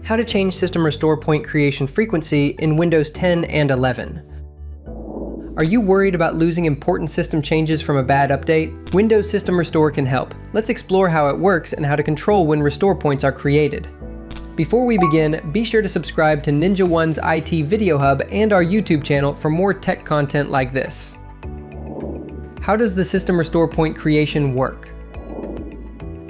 How to change system restore point creation frequency in Windows 10 and 11. Are you worried about losing important system changes from a bad update? Windows System Restore can help. Let's explore how it works and how to control when restore points are created. Before we begin, be sure to subscribe to NinjaOne's IT Video Hub and our YouTube channel for more tech content like this. How does the system restore point creation work?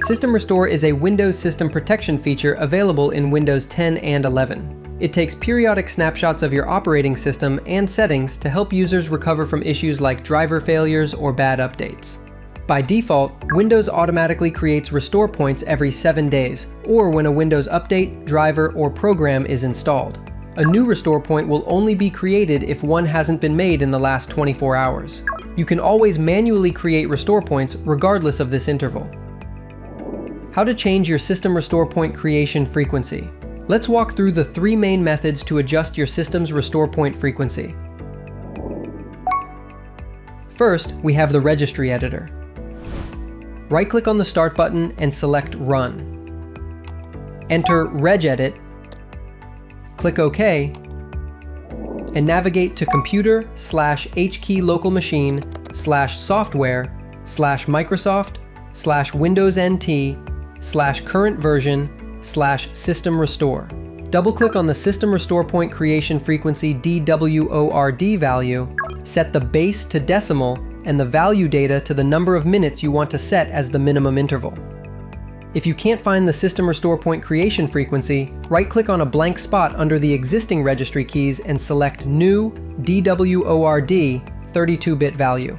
System Restore is a Windows system protection feature available in Windows 10 and 11. It takes periodic snapshots of your operating system and settings to help users recover from issues like driver failures or bad updates. By default, Windows automatically creates restore points every 7 days, or when a Windows update, driver, or program is installed. A new restore point will only be created if one hasn't been made in the last 24 hours. You can always manually create restore points regardless of this interval. How to change your system restore point creation frequency. Let's walk through the 3 main methods to adjust your system's restore point frequency. First, we have the registry editor. Right-click on the Start button and select Run. Enter regedit, click OK, and navigate to computer/hkey/software/Microsoft/Windows NT/current version/system restore. Double-click on the system restore point creation frequency DWORD value, set the base to decimal, and the value data to the number of minutes you want to set as the minimum interval. If you can't find the system restore point creation frequency, right-click on a blank spot under the existing registry keys and select New DWORD 32-bit value.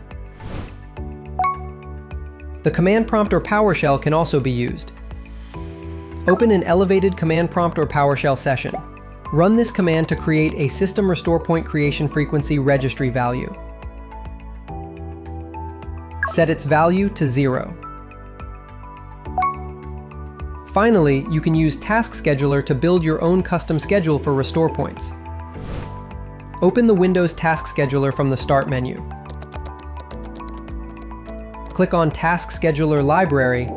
The command prompt or PowerShell can also be used. Open an elevated command prompt or PowerShell session. Run this command to create a system restore point creation frequency registry value. Set its value to 0. Finally, you can use Task Scheduler to build your own custom schedule for restore points. Open the Windows Task Scheduler from the Start menu. Click on Task Scheduler Library,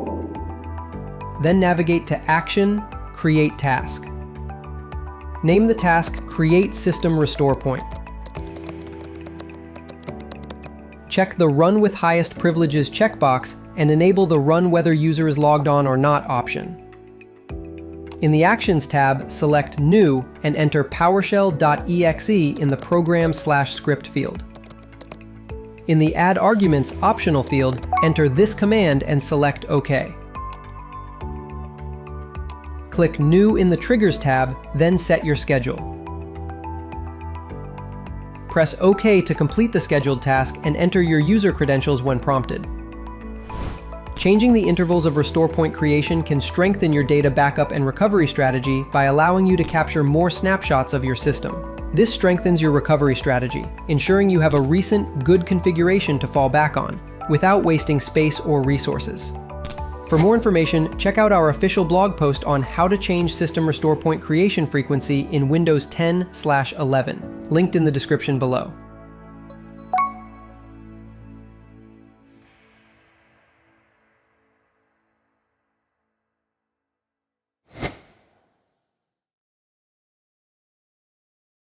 then navigate to Action, Create Task. Name the task Create System Restore Point. Check the Run with Highest Privileges checkbox and enable the Run Whether User is Logged On or Not option. In the Actions tab, select New and enter PowerShell.exe in the Program/Script field. In the Add Arguments optional field, enter this command and select OK. Click New in the Triggers tab, then set your schedule. Press OK to complete the scheduled task and enter your user credentials when prompted. Changing the intervals of restore point creation can strengthen your data backup and recovery strategy by allowing you to capture more snapshots of your system. This strengthens your recovery strategy, ensuring you have a recent, good configuration to fall back on, without wasting space or resources. For more information, check out our official blog post on how to change system restore point creation frequency in Windows 10/11, linked in the description below.